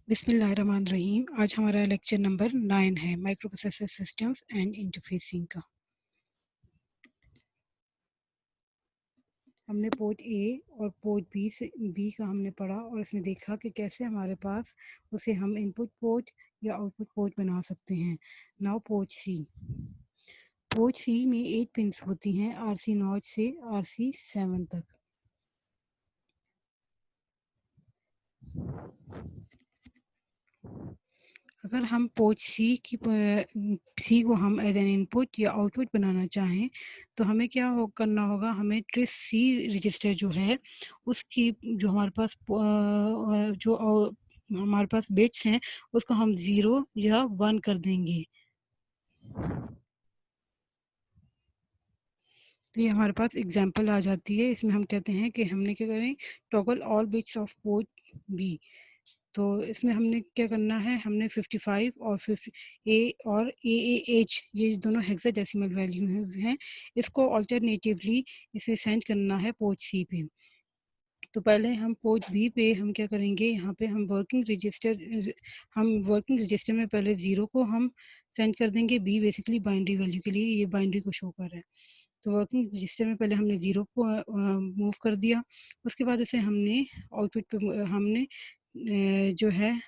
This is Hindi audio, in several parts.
बिस्मिल्लाहिर्रहमानिर्रहीम। आज हमारा लेक्चर नंबर 9 है micro processor systems and interfacing का। हमने पोर्ट ए और पोर्ट बी का हमने पढ़ा और इसमें देखा कि कैसे हमारे पास उसे हम इनपुट पोर्ट या आउटपुट पोर्ट बना सकते हैं। नाउ पोर्ट सी में 8 पिंस होती हैं RC0 से RC7 तक। अगर हम पोर्ट सी को हम एज एन इनपुट या आउटपुट बनाना चाहें तो हमें क्या करना होगा, हमें ट्रिस सी रजिस्टर जो है उसकी जो हमारे पास बिट्स हैं उसको हम 0 या 1 कर देंगे। तो ये हमारे पास एग्जांपल आ जाती है। इसमें हम कहते हैं कि हमने क्या करें, toggle all bits of port B. तो इसमें हमने क्या करना है, हमने 55 और 50 ए और AAH ये दोनों हेक्साडेसिमल वैल्यूज हैं, इसको अल्टरनेटिवली इसे सेंड करना है पोर्ट सी पे। तो पहले हम पोर्ट बी पे हम क्या करेंगे, यहाँ पे हम वर्किंग रजिस्टर में पहले 0 को हम सेंड कर देंगे। बी बेसिकली बाइनरी वैल्यू के लिए, ये बाइनरी को शो कर रहा है। तो वर्किंग रजिस्टर में पहले हमने 0 को मूव कर दिया। उसके बाद इसे हमने आउटपुट पे हमने जो है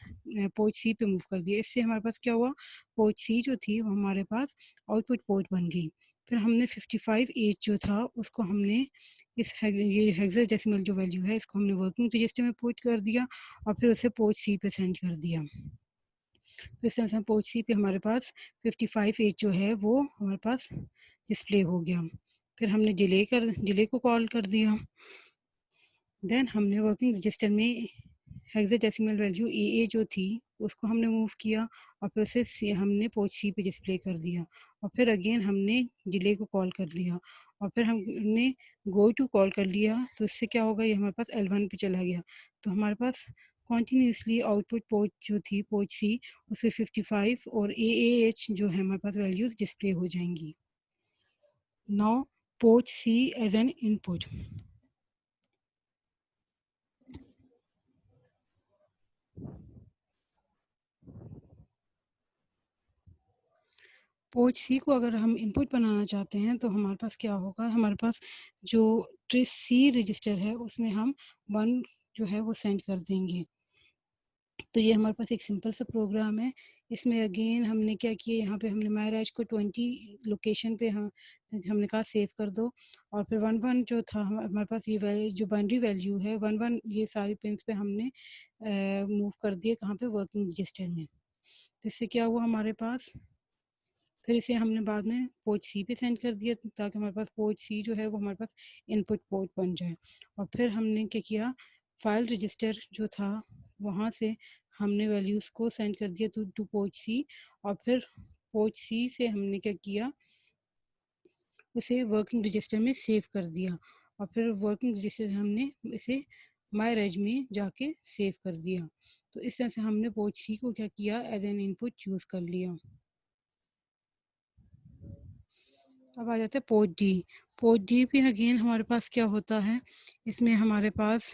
पोर्ट सी पे मूव कर दिया। इससे हमारे पास क्या हुआ, पोर्ट सी जो थी वो हमारे पास आउटपुट पोर्ट बन गई। फिर हमने 55 एज जो था उसको हमने ये हेक्साडेसिमल जो वैल्यू है इसको हमने वर्किंग रजिस्टर में पुट कर दिया और फिर उसे पोर्ट सी पे सेंड कर दिया। तो इस तरह से पोर्ट सी पे हमारे पास 55 एज जो है वो हमारे पास डिस्प्ले हो गया। फिर हमने डिले को कॉल कर दिया। देन हमने वर्किंग रजिस्टर में हेक्साडेसिमल वैल्यू AA जो थी उसको हमने मूव किया और फिर उसे हमने पोर्ट सी पे डिस्प्ले कर दिया। और फिर अगेन हमने डिले को कॉल कर लिया और फिर हमने गो टू कॉल कर लिया। तो इससे क्या होगा, ये हमारे पास L1 पे चला गया। तो हमारे पास कॉन्टीन्यूसली आउटपुट पोर्ट जो थी पोर्ट सी उस पर 55 और AAH जो है हमारे पास वैल्यूज डिस्प्ले हो जाएंगी। Now port C as an input. Port C को अगर हम इनपुट बनाना चाहते हैं तो हमारे पास क्या होगा, हमारे पास जो ट्रिस सी रजिस्टर है उसमें हम 1 जो है वो सेंड कर देंगे। तो ये हमारे पास एक सिंपल सा प्रोग्राम है। इसमें अगेन हमने क्या किया, यहाँ पे हमने मायराज को 20 लोकेशन पे हमने कहा सेव कर दो। और फिर 1 1 जो था हमारे पास ये जो बाइनरी वैल्यू है 1 1 ये सारी पिंस पे हमने मूव कर दिए कहाँ पे, वर्किंग रजिस्टर में। तो इससे क्या हुआ हमारे पास, फिर इसे हमने बाद में पोर्ट सी पे सेंड कर दिया ताकि हमारे पास पोर्ट सी जो है वो हमारे पास इनपुट पोर्ट बन जाए। और फिर हमने क्या किया, फाइल रजिस्टर जो था वहाँ से हमने वैल्यूज़ को सेंड कर दिया टू पोर्ट सी। और फिर पोर्ट सी से हमने क्या किया, उसे वर्किंग रजिस्टर में सेव कर दिया। और फिर वर्किंग रजिस्टर हमने इसे माई रेज में जाके सेव कर दिया। तो इस तरह से हमने पोर्ट सी को क्या किया, एज एन इनपुट चूज़ कर लिया। अब आ जाते हैं पोर्ट डी। पोर्ट डी पे अगेन हमारे पास क्या होता है, इसमें हमारे पास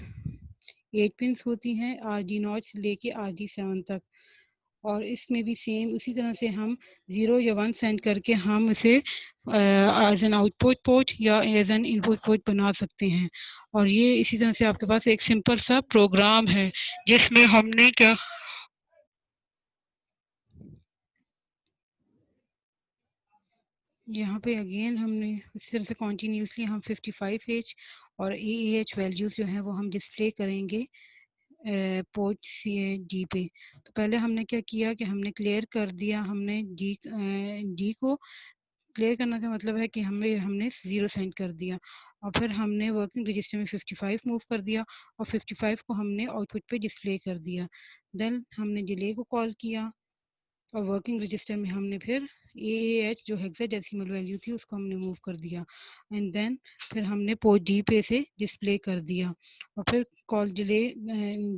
8 पिंस होती हैं RG0 से लेके RG7 तक। और इसमें भी सेम उसी तरह से हम 0 या 1 सेंड करके हम इसे एज एन आउटपुट पोर्ट या एज एन इनपुट पोर्ट बना सकते हैं। और ये इसी तरह से आपके पास एक सिंपल सा प्रोग्राम है जिसमें हमने क्या, यहाँ पे अगेन हमने इस तरह से कॉन्टीन्यूसली हम 55 एज और AAH वैल्यूज़ जो हैं वो हम डिस्प्ले करेंगे पोर्ट सी डी पे। तो पहले हमने क्या किया कि हमने क्लियर कर दिया, हमने डी को क्लियर करने का मतलब है कि हमने 0 सेंड कर दिया। और फिर हमने वर्किंग रजिस्टर में 55 मूव कर दिया और 55 को हमने आउटपुट पे डिस्प्ले कर दिया। देन हमने डिले को कॉल किया और वर्किंग रजिस्टर में हमने फिर AAH जो हेक्साडेसिमल वैल्यू थी उसको हमने मूव कर दिया। एंड देन फिर हमने पोर्ट डी पे से डिस्प्ले कर दिया। और फिर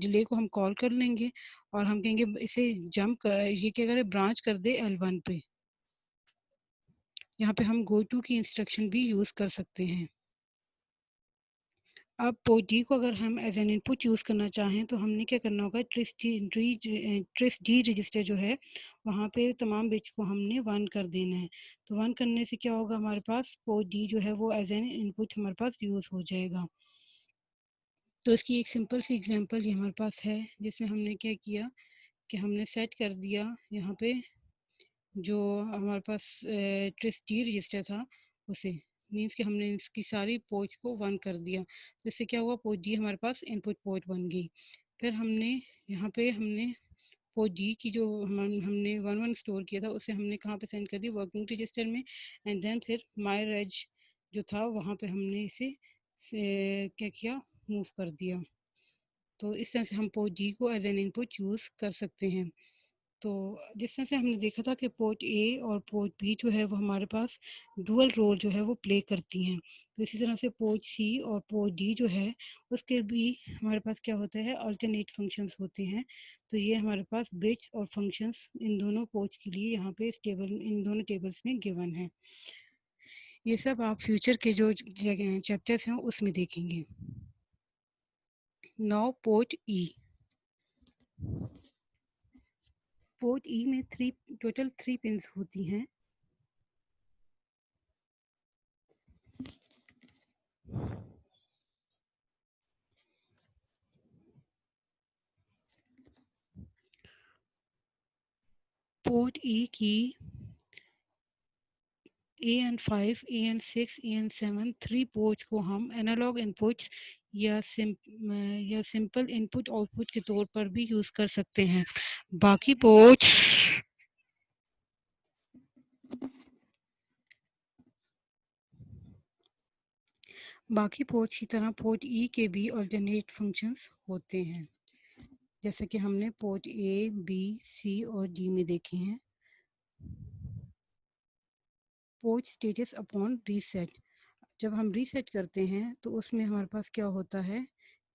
डिले को हम कॉल कर लेंगे और हम कहेंगे इसे जंप कर, ये क्या करे, ब्रांच कर दे L1 पे। यहाँ पे हम गो टू की इंस्ट्रक्शन भी यूज़ कर सकते हैं। अब पोर्ट डी को अगर हम एज एन इनपुट यूज़ करना चाहें तो हमने क्या करना होगा, ट्रेस डी रजिस्टर जो है वहाँ पे तमाम बिट्स को हमने 1 कर देना है। तो 1 करने से क्या होगा, हमारे पास पोर्ट डी जो है वो एज एन इनपुट हमारे पास यूज़ हो जाएगा। तो इसकी एक सिंपल सी एग्जांपल ये हमारे पास है, जिसमें हमने क्या किया कि हमने सेट कर दिया यहाँ पे जो हमारे पास ट्रेस डी रजिस्टर था उसे, मीन्स कि हमने इसकी सारी पोर्ट्स को 1 कर दिया। तो इससे क्या हुआ, पोर्ट डी हमारे पास इनपुट पोर्ट बन गई। फिर हमने यहाँ पे हमने पोर्ट डी की जो हमने 1 1 स्टोर किया था उसे हमने कहाँ पे सेंड कर दिया, वर्किंग रजिस्टर में। एंड देन फिर माई रेज जो था वहाँ पे हमने इसे क्या किया, मूव कर दिया। तो इस तरह से हम पोर्ट डी को एज एन इनपुट यूज़ कर सकते हैं। तो जिस तरह से हमने देखा था कि पोर्ट ए और पोर्ट बी जो है वो हमारे पास डुअल रोल जो है वो प्ले करती हैं, तो इसी तरह से पोर्ट सी और पोर्ट डी जो है उसके भी हमारे पास क्या होता है, अल्टरनेट फंक्शंस होते हैं। तो ये हमारे पास बिट्स और फंक्शंस इन दोनों पोर्ट्स के लिए यहाँ पे इस टेबल, इन दोनों टेबल्स में गिवन है। ये सब आप फ्यूचर के जो जगह चैप्टर्स हैं उसमें देखेंगे। नाउ पोर्ट ई। पोर्ट ई में टोटल 3 पिंस होती हैं। पोर्ट ई की AN5, AN6, AN7 3 पोर्ट्स को हम एनालॉग इनपुट्स या सिंपल इनपुट आउटपुट के तौर पर भी यूज़ कर सकते हैं। बाकी पोर्ट्स की तरह पोर्ट ई के भी अल्टरनेट फंक्शंस होते हैं, जैसे कि हमने पोर्ट ए, बी, सी और डी में देखे हैं। Port status upon reset. जब हम रीसेट करते हैं तो उसमें हमारे पास क्या होता है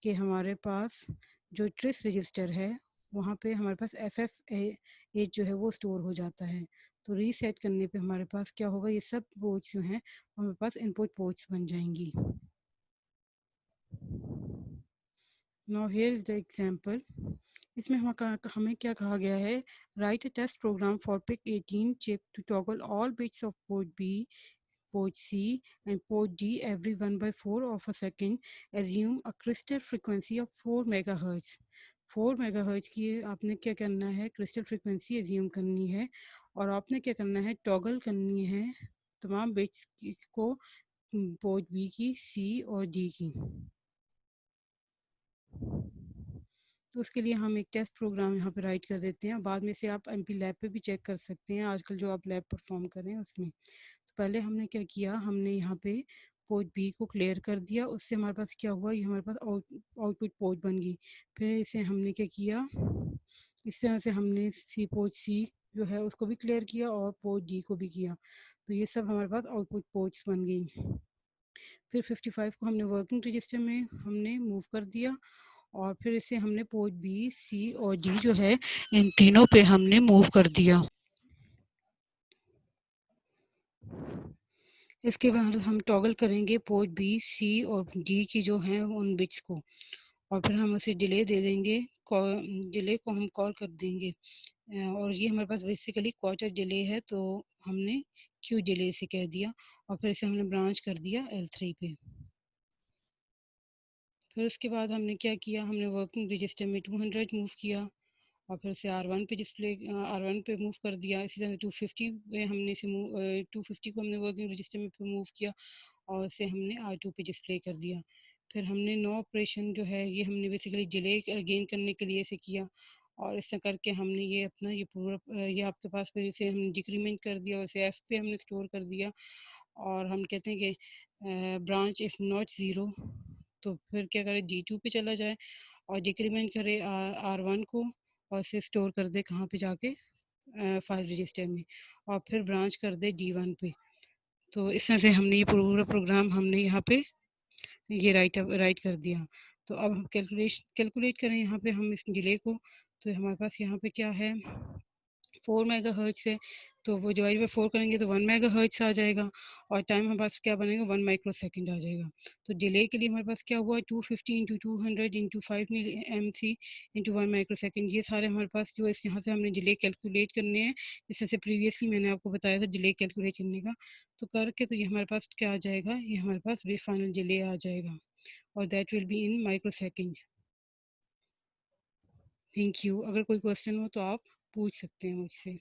कि हमारे पास जो ट्रेस रजिस्टर है वहाँ पे हमारे पास FF8 जो है वो स्टोर हो जाता है। तो रीसेट करने पे हमारे पास क्या होगा, ये सब पोर्ट्स जो हैं हमारे पास इनपुट पोर्ट्स बन जाएंगी। Now here is the example. इसमें हमें क्या कहा गया है, write a test program for PIC 18 chip to toggle all bits of port B, port C and port D every 1/4 of a second. Assume a crystal frequency of 4 megahertz. 4 megahertz की आपने क्या करना है, क्रिस्टल फ्रिक्वेंसी एज्यूम करनी है और आपने क्या करना है, टॉगल करनी है तमाम बिट्स को पोर्ट बी की, सी और डी की। तो उसके लिए हम एक टेस्ट प्रोग्राम यहाँ पे राइट कर देते हैं। बाद में से आप MP लैब पे भी चेक कर सकते हैं, आजकल जो आप लैब परफॉर्म कर रहे हैं उसमें। तो पहले हमने क्या किया, हमने यहाँ पे पोर्ट बी को क्लियर कर दिया। उससे हमारे पास क्या हुआ, ये हमारे पास आउटपुट पोर्ट बन गई। फिर इसे हमने क्या किया, इस तरह से हमने पोर्ट सी जो है उसको भी क्लियर किया और पोर्ट डी को भी किया। तो ये सब हमारे पास आउटपुट पोर्ट्स बन गई। फिर 55 को हमने वर्किंग रजिस्टर में हमने मूव कर दिया और फिर इसे हमने पोर्ट बी, सी और डी जो है इन तीनों पे हमने मूव कर दिया। इसके बाद हम टॉगल करेंगे पोर्ट बी, सी और डी की जो हैं उन बिट्स को, और फिर हम उसे डिले दे देंगे। डिले को हम कॉल कर देंगे और ये हमारे पास बेसिकली क्वार्टर डिले है, तो हमने क्यू डिले से कह दिया और फिर इसे हमने ब्रांच कर दिया L3 पे। फिर उसके बाद हमने क्या किया, हमने वर्किंग रजिस्टर में 200 मूव किया और फिर उसे R1 पे R1 पे मूव कर दिया। इसी तरह 250 पे हमने इसे 250 को हमने वर्किंग रजिस्टर में मूव किया और इसे हमने R2 पे डिस्प्ले कर दिया। फिर हमने नो ऑपरेशन जो है ये हमने बेसिकली डिले गेन करने के लिए इसे किया और इस तरह करके हमने ये अपना ये पूरा ये आपके पास फिर इसे हमने डिक्रीमेंट कर दिया और इसे F पे हमने स्टोर कर दिया और हम कहते हैं कि ब्रांच इफ़ नॉट ज़ीरो, तो फिर क्या करें, D2 पे चला जाए और डिक्रीमेंट करे R1 को और इसे स्टोर कर दे कहाँ पे जाके, फाइल रजिस्टर में, और फिर ब्रांच कर दे D1 पे। तो इस तरह से हमने ये पूरा प्रोग्राम हमने यहाँ पे ये राइट कर दिया। तो अब हम कैलकुलेट करें यहाँ पे हम इस डिले को, तो हमारे पास यहाँ पे क्या है, 4 मेगाहर्ट्ज़ है। तो वो डिवाइड बाय 4 करेंगे तो 1 मेगाहर्ट्ज़ आ जाएगा और टाइम हमारे पास क्या बनेगा 1 माइक्रोसेकंड आ जाएगा। तो डिले के लिए हमारे पास क्या हुआ 250 इंटू 200 इंटू 5 मिली एमसी इंटू 1 माइक्रोसेकंड, ये सारे हमारे पास जो इस यहाँ से हमने डिले कैलकुलेट करने हैं, जैसे प्रीवियसली मैंने आपको बताया था डिले कैलकुलेट करने का। तो करके तो ये हमारे पास क्या आ जाएगा, ये हमारे पास वे फाइनल डिले आ जाएगा और that will be in microsecond. Thank you. अगर कोई क्वेश्चन हो तो आप पूछ सकते हैं मुझसे।